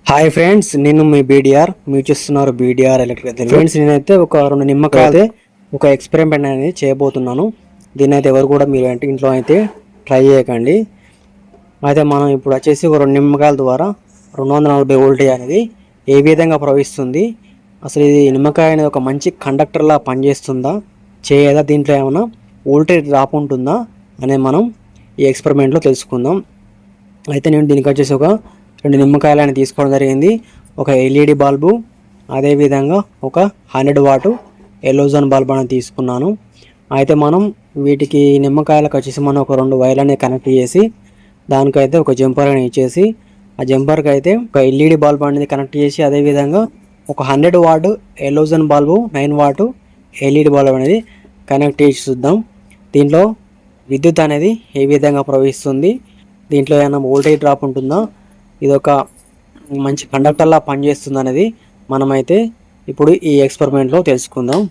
Hi friends, నేను మీ బీడిఆర్. మీరు చూస్తున్నారు బీడిఆర్ ఎలక్ట్రికల్. ఫ్రెండ్స్, నేనైతే ఒక 2 నిమ్మకాయలు ఒక ఎక్స్పెరిమెంట్ అనేది చేయబోతున్నాను. దీని అయితే ఎవరు కూడా మీరు ఇంట్లో అయితే ట్రై చేయకండి. అయితే మనం ఇప్పుడు వచ్చేసి ఒక 2 నిమ్మకాయల ద్వారా 240 వోల్టేజ్ అనేది ఏ విధంగా ప్రవహిస్తుంది, అసలు ఇది నిమ్మకాయ అనేది ఒక మంచి కండక్టర్లా పనిచేస్తుందా, చేయదా, దీంట్లో ఏమైనా వోల్టేజ్ డ్రాప్ ఉంటుందా అనేది మనం ఈ ఎక్స్పెరిమెంట్లో తెలుసుకుందాం. అయితే నేను దీనికి వచ్చేసి ఒక 2 నిమ్మకాయలని తీసుకోవడం జరిగింది. ఒక ఎల్ఈడి బల్బు, అదేవిధంగా ఒక 100 వాటు ఎలోజన్ బల్బ్ అని తీసుకున్నాను. అయితే మనం వీటికి నిమ్మకాయలకు వచ్చేసి మనం ఒక 2 వైర్లని కనెక్ట్ చేసి దానికైతే ఒక జంపర్ అని ఇచ్చేసి ఆ జంపర్కి అయితే ఒక ఎల్ఈడి బల్బ్ అనేది కనెక్ట్ చేసి అదేవిధంగా ఒక 100 వాట్ ఎలోజన్ బల్బు 9 వాటు ఎల్ఈడి బల్బ్ అనేది కనెక్ట్ చేసి చూద్దాం. దీంట్లో విద్యుత్ అనేది ఏ విధంగా ప్రవహిస్తుంది, దీంట్లో ఏమైనా వోల్టేజ్ డ్రాప్ ఉంటుందా, ఇది ఒక మంచి కండక్టర్లా పనిచేస్తుంది అనేది మనమైతే ఇప్పుడు ఈ ఎక్స్పెరిమెంట్లో తెలుసుకుందాం.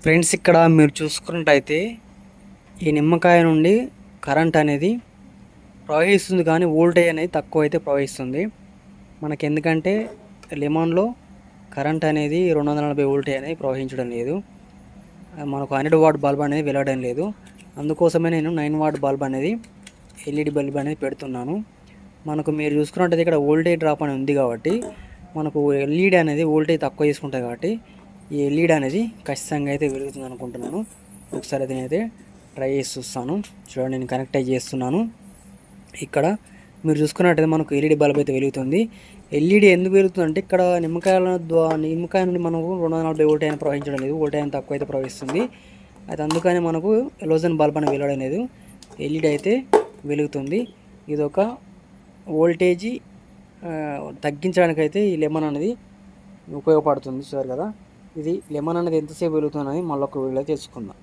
ఫ్రెండ్స్, ఇక్కడ మీరు చూసుకున్నట్టయితే ఈ నిమ్మకాయ నుండి కరెంట్ అనేది ప్రవహిస్తుంది, కానీ వోల్టేజ్ అనేది తక్కువ అయితే ప్రవహిస్తుంది. మనకి ఎందుకంటే లెమన్లో కరెంట్ అనేది 240 వోల్టేజ్ అనేది ప్రవహించడం లేదు, మనకు 100 వాట్ బల్బ్ అనేది వెలవడం లేదు. అందుకోసమే నేను 9 వాట్ బల్బ్ అనేది ఎల్ఈడి బల్బ్ అనేది పెడుతున్నాను. మనకు మీరు చూసుకున్నట్టయితే ఇక్కడ వోల్టేజ్ డ్రాప్ అని ఉంది కాబట్టి మనకు ఎల్ఈడి అనేది వోల్టేజ్ తక్కువ తీసుకుంటుంది కాబట్టి ఈ ఎల్ఈడి అనేది ఖచ్చితంగా అయితే వెలుగుతుంది అనుకుంటున్నాను. ఒకసారి దీనైతే ట్రై చేసి చూస్తాను. చూడండి, నేను కనెక్ట్ అయ్యి చేస్తున్నాను. ఇక్కడ మీరు చూసుకున్నట్టయితే మనకు ఎల్ఈడి బల్బ్ అయితే వెలుగుతుంది. ఎల్ఈడి ఎందుకు వెలుగుతుంది అంటే ఇక్కడ నిమ్మకాయ నుండి మనకు 240 వోల్ట్ అయినా ప్రవహించడం లేదు, వోల్ట్ అయినా తక్కువ అయితే ప్రవహిస్తుంది. అయితే అందుకని మనకు ఎలోజన్ బల్బ్ అని వెలవడం లేదు, ఎల్ఈడి అయితే వెలుగుతుంది. ఇది ఒక వోల్టేజీ తగ్గించడానికైతే ఈ లెమన్ అనేది ఉపయోగపడుతుంది. చూసారు కదా, ఇది లెమన్ అనేది ఎంతసేపు వెలుగుతుందని మళ్ళీ ఒక వీడియో తెలుసుకుందాం.